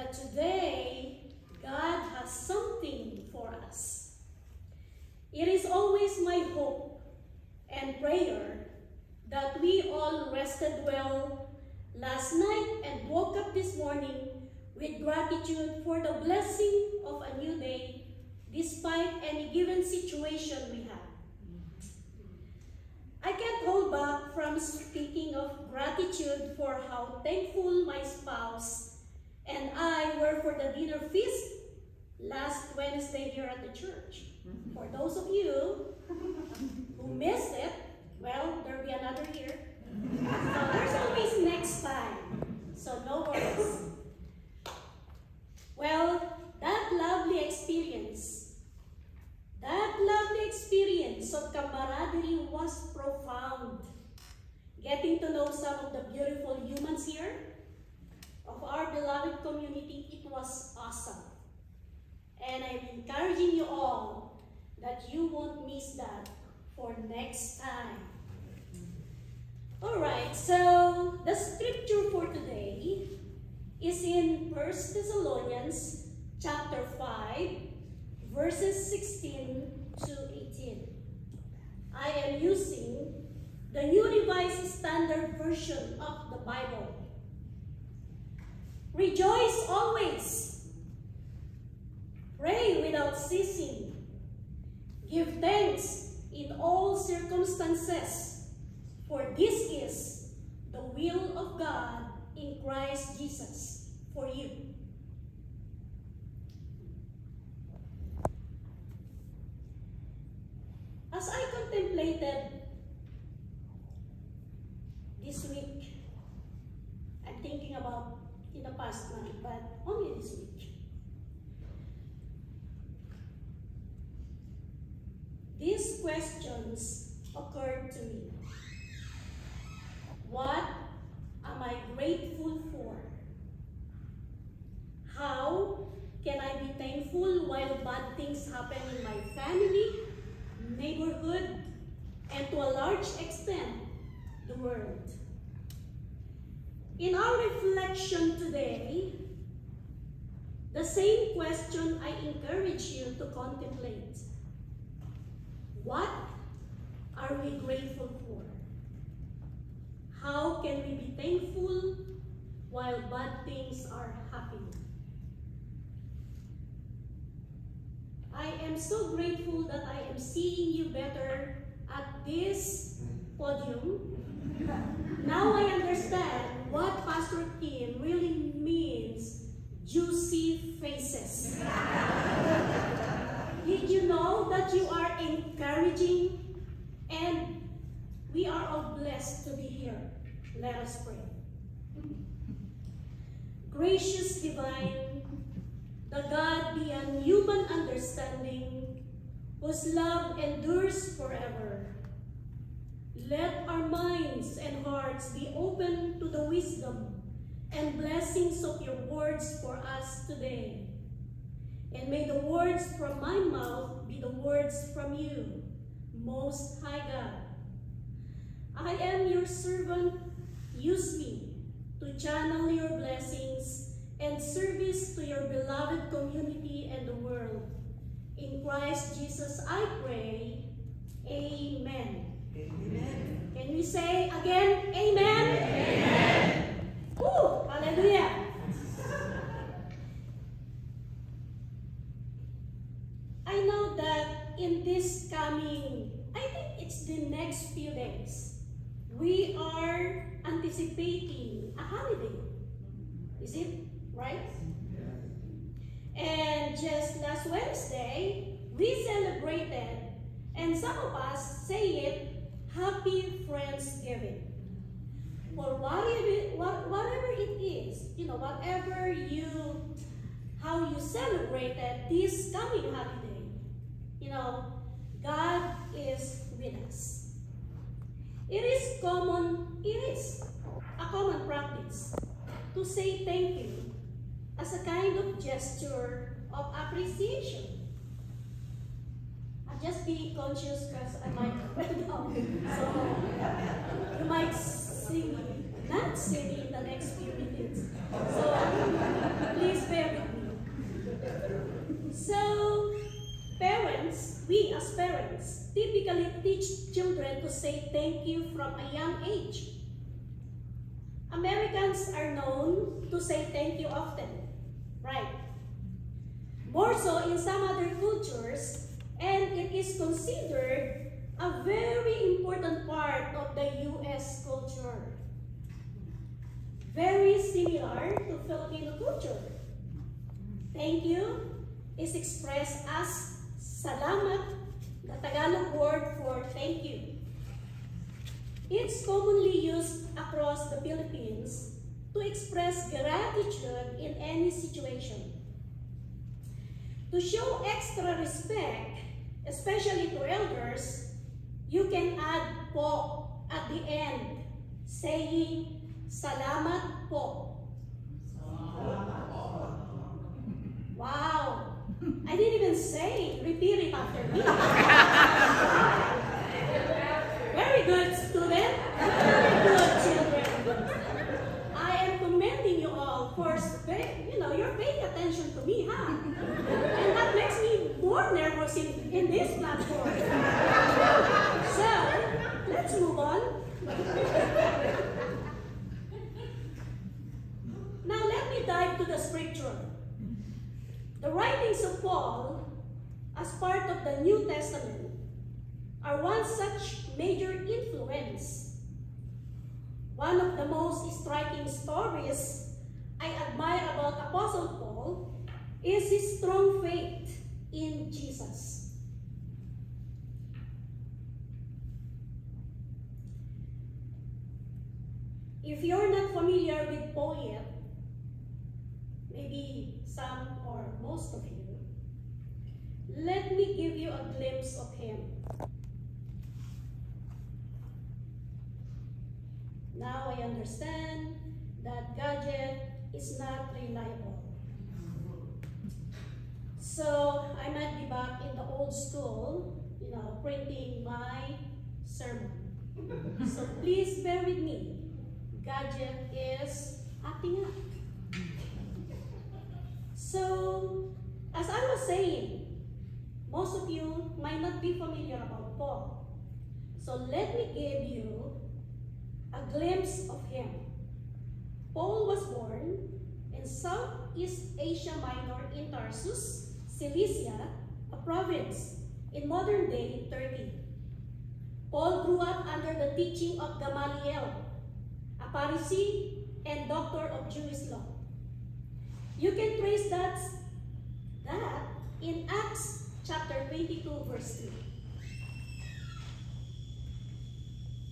that today God has something for us. It is always my hope and prayer that we all rested well last night and woke up this morning with gratitude for the blessing of a new day despite any given situation we have. I can't hold back from speaking of gratitude for how thankful my spouse and I were for the dinner feast last Wednesday here at the church. For those of you who missed it, well, there'll be another year. So there's always next time. So no worries. Well, that lovely experience of camaraderie was profound. Getting to know some of the beautiful humans here of our beloved community, it was awesome. And I'm encouraging you all that you won't miss that for next time. Alright, so the scripture for today is in 1 Thessalonians chapter 5, verses 16 to 18. I am using the New Revised Standard Version of the Bible. Rejoice always. Pray without ceasing. Give thanks in all circumstances, for this is the will of God in Christ Jesus for you. As I contemplated this week, I'm thinking about in the past month, but only this week. These questions occurred to me. What am I grateful for? How can I be thankful while bad things happen in my family, neighborhood, and to a large extent, the world? In our reflection today, the same question I encourage you to contemplate. What are we grateful for? How can we be thankful while bad things are happening? I am so grateful that I am seeing you better at this podium. Now I understand what Pastor Kim really means, juicy faces. Did you know that you are encouraging? And we are all blessed to be here. Let us pray. Gracious Divine, the God beyond human understanding, whose love endures forever, let our minds and hearts be open to the wisdom and blessings of your words for us today. And may the words from my mouth be the words from you, Most High God. I am your servant. Use me to channel your blessings and service to your beloved community and the world. In Christ Jesus I pray. Amen. Amen. Can we say again, amen? Amen. Woo! Hallelujah. I know that in this coming, I think it's the next few days, we are anticipating a holiday. Is it right? Yeah. And just last Wednesday, we celebrated, and some of us say it, Happy Friendsgiving. For whatever it is, you know, how you celebrated this coming holiday, you know, God is with us. It is a common practice to say thank you as a kind of gesture of appreciation. I'm just being conscious because I might break down. So you might see me not singing in the next few minutes. So please bear as parents, typically teach children to say thank you from a young age. Americans are known to say thank you often, right? More so in some other cultures, and it is considered a very important part of the U.S. culture. Very similar to Filipino culture. Thank you is expressed as salamat, the Tagalog word for thank you. It's commonly used across the Philippines to express gratitude in any situation. To show extra respect, especially to elders, you can add po at the end, saying, salamat po. Salamat po. Wow! I didn't even say, repeat it after me. Very good, student. Very good, children. I am commending you all for, you're paying attention to me, huh? And that makes me more nervous in this platform. So, let's move on. Now, let me dive to the scripture. The writings of Paul, as part of the New Testament, are one such major influence. One of the most striking stories I admire about Apostle Paul is his strong faith in Jesus. If you're not familiar with Paul yet, maybe some or most of you, let me give you a glimpse of him. Now I understand that gadget is not reliable. So I might be back in the old school, printing my sermon. So please bear with me. Gadget is acting up. So, as I was saying, most of you might not be familiar about Paul. So let me give you a glimpse of him. Paul was born in Southeast Asia Minor in Tarsus, Cilicia, a province in modern-day Turkey. Paul grew up under the teaching of Gamaliel, a Pharisee and doctor of Jewish law. You can trace that in Acts chapter 22, verse 3.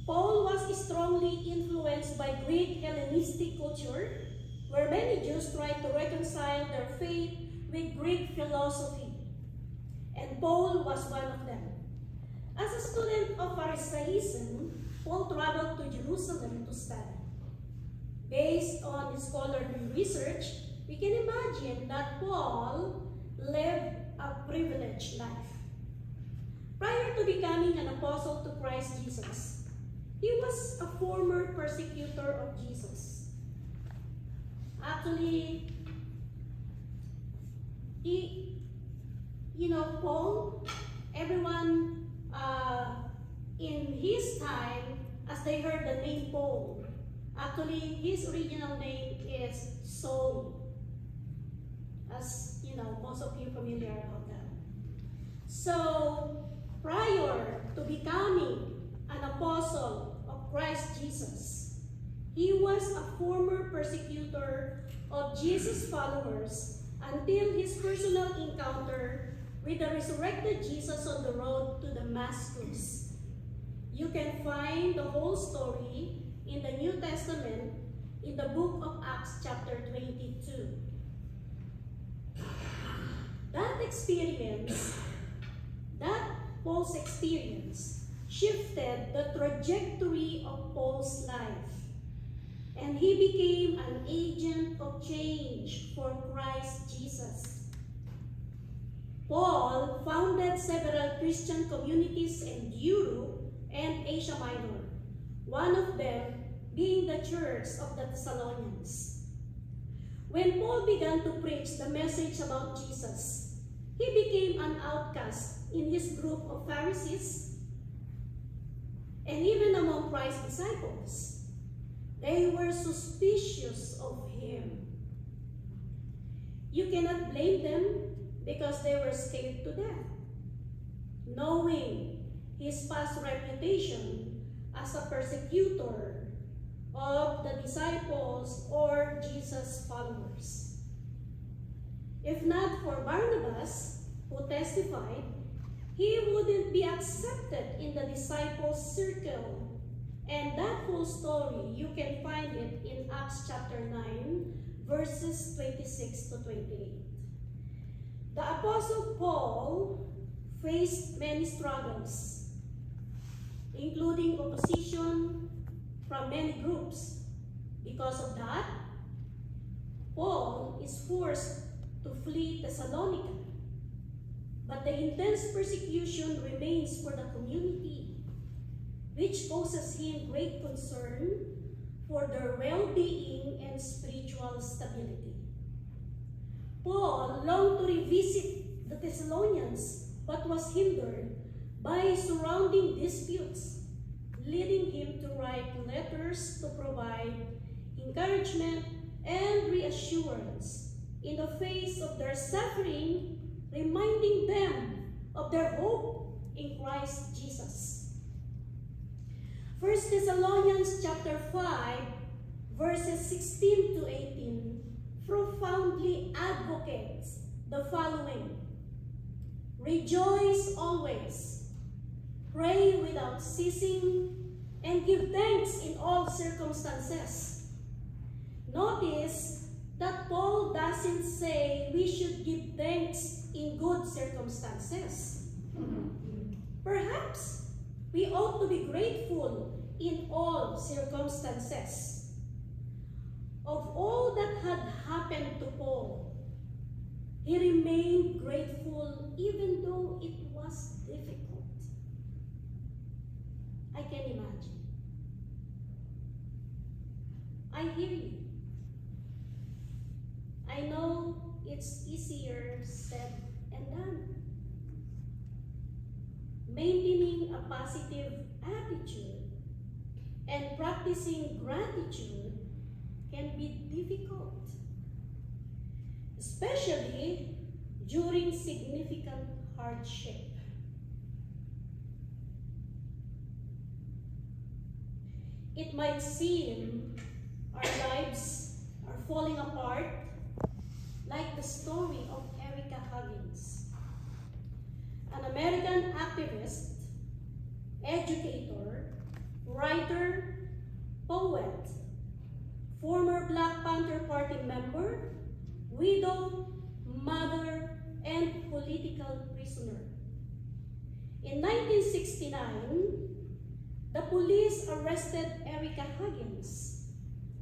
Paul was strongly influenced by Greek Hellenistic culture, where many Jews tried to reconcile their faith with Greek philosophy, and Paul was one of them. As a student of Pharisaism, Paul traveled to Jerusalem to study. Based on his scholarly research, we can imagine that Paul lived a privileged life. Prior to becoming an apostle to Christ Jesus, he was a former persecutor of Jesus. Actually, Paul, everyone in his time, as they heard the name Paul, actually his original name is Saul. As most of you familiar about that. So, prior to becoming an apostle of Christ Jesus, he was a former persecutor of Jesus' followers until his personal encounter with the resurrected Jesus on the road to Damascus. You can find the whole story in the New Testament in the book of Acts chapter 22. That Paul's experience shifted the trajectory of Paul's life, and he became an agent of change for Christ Jesus. Paul founded several Christian communities in Europe and Asia Minor, one of them being the Church of the Thessalonians. When Paul began to preach the message about Jesus, he became an outcast in his group of Pharisees and even among Christ's disciples. They were suspicious of him. You cannot blame them because they were scared to death, knowing his past reputation as a persecutor of the disciples or Jesus' followers. If not for Barnabas, who testified, he wouldn't be accepted in the disciples' circle. And that whole story, you can find it in Acts chapter 9, verses 26 to 28. The Apostle Paul faced many struggles, including opposition from many groups. Because of that, Paul is forced to flee Thessalonica. But the intense persecution remains for the community, which causes him great concern for their well-being and spiritual stability. Paul longed to revisit the Thessalonians, but was hindered by surrounding disputes, leading him to write letters to provide encouragement and reassurance in the face of their suffering, reminding them of their hope in Christ Jesus. 1 Thessalonians chapter 5, verses 16 to 18, profoundly advocates the following: rejoice always, pray without ceasing, and give thanks in all circumstances. Notice that Paul doesn't say we should give thanks in good circumstances. Perhaps we ought to be grateful in all circumstances. Of all that had happened to Paul, he remained grateful even though it was difficult. I can imagine. I hear you. I know it's easier said and done. Maintaining a positive attitude and practicing gratitude can be difficult, especially during significant hardship. It might seem our lives are falling apart, like the story of Erica Huggins, an American activist, educator, writer, poet, former Black Panther Party member, widow, mother, and political prisoner. In 1969, the police arrested Erica Huggins,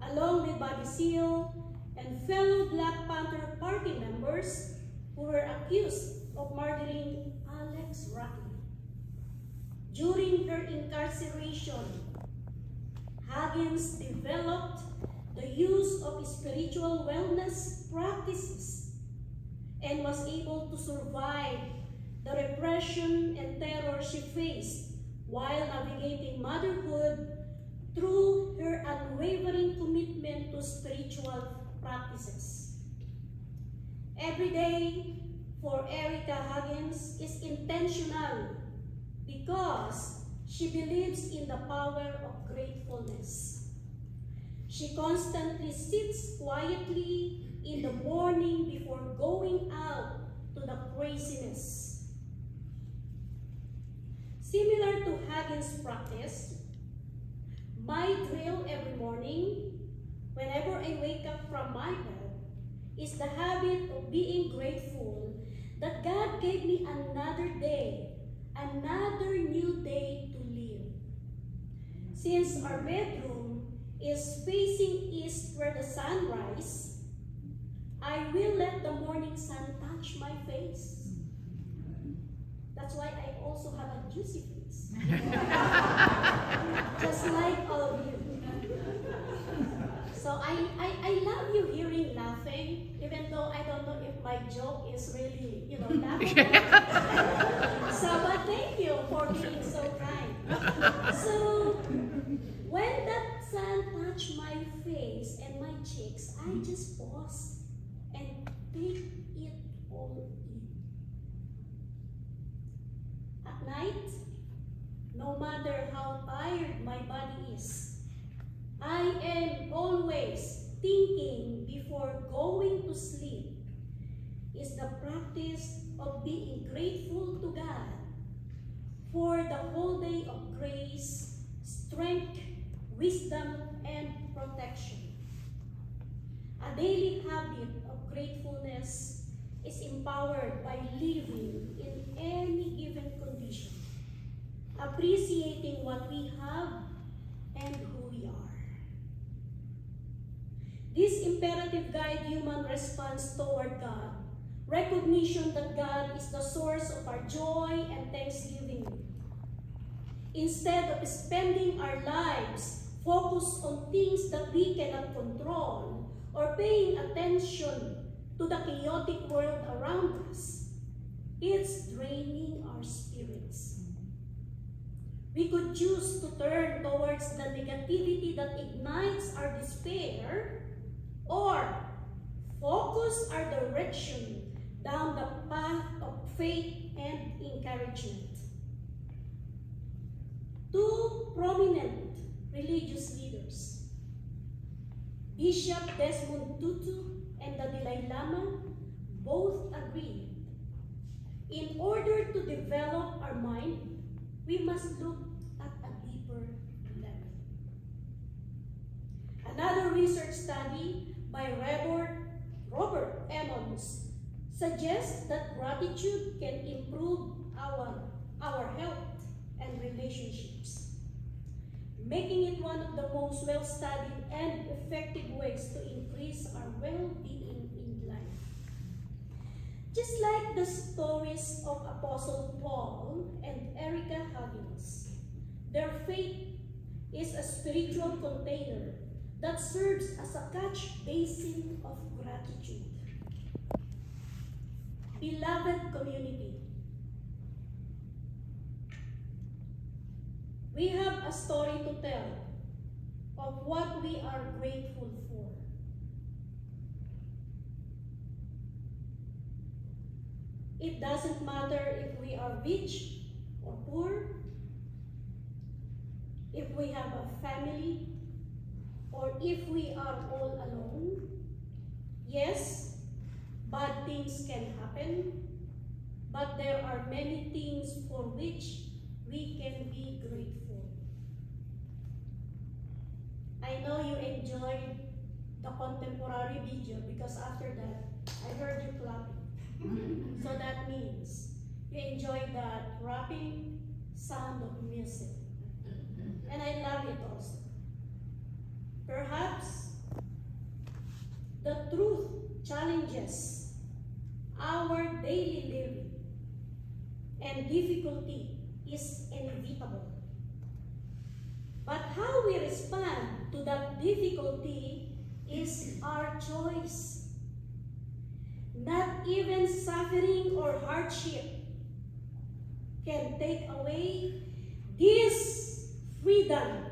along with Bobby Seale and fellow Black Panther Party members who were accused of murdering Alex Rockley. During her incarceration, Huggins developed the use of spiritual wellness practices and was able to survive the repression and terror she faced while navigating motherhood through her unwavering commitment to spiritual practices. Every day for Erica Huggins is intentional because she believes in the power of gratefulness. She constantly sits quietly in the morning before going out to the craziness. Similar to Huggins' practice, my drill every morning, whenever I wake up from my bed, is the habit of being grateful that God gave me another day, another new day to live. Since our bedroom is facing east where the sun rises, I will let the morning sun touch my face. That's why I also have a juicy face. Just like all of you. So I love you hearing laughing, even though I don't know if my my joke is really, laughable. So, but thank you for being so kind. So, when that sun touched my face and my cheeks, I just pause and take it all in. At night, no matter how tired my body is, I am always thinking before going to sleep is the practice of being grateful to God for the whole day of grace, strength, wisdom, and protection. A daily habit of gratefulness is empowered by living in any given condition, appreciating what we have and who we are. This imperative guide human response toward God, recognition that God is the source of our joy and thanksgiving. Instead of spending our lives focused on things that we cannot control or paying attention to the chaotic world around us, it's draining our spirits. We could choose to turn towards the negativity that ignites our despair, or focus our direction down the path of faith and encouragement. Two prominent religious leaders, Bishop Desmond Tutu and the Dalai Lama, both agreed, in order to develop our mind, we must look at a deeper level. Another research study by Robert Emmons suggests that gratitude can improve our health and relationships, making it one of the most well-studied and effective ways to increase our well-being in life. Just like the stories of Apostle Paul and Erica Huggins, their faith is a spiritual container that serves as a catch basin of gratitude. Beloved community, we have a story to tell of what we are grateful for. It doesn't matter if we are rich or poor, if we have a family, or if we are all alone. Yes, bad things can happen, but there are many things for which we can be grateful. I know you enjoyed the contemporary video because after that, I heard you clapping. So that means you enjoyed that rapping sound of music. And I love it also. Perhaps the truth challenges our daily living, and difficulty is inevitable. But how we respond to that difficulty is our choice. Not even suffering or hardship can take away this freedom,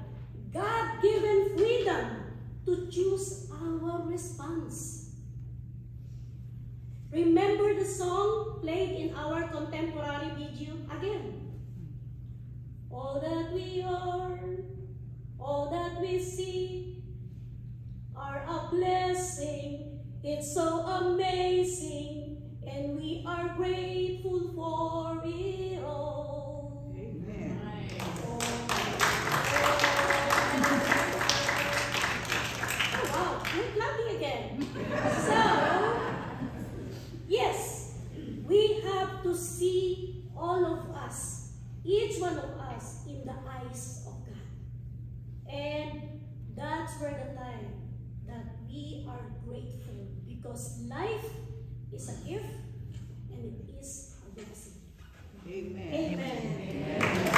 God-given freedom to choose our response. Remember the song played in our contemporary video again. All that we are, all that we see are a blessing. It's so amazing, and we are grateful for it all. Amen. Oh wow, we're clapping again. So, yes, we have to see all of us, each one of us, in the eyes of God. And that's where the time that we are grateful, because life is a gift and it is a blessing. Amen. Amen. Amen.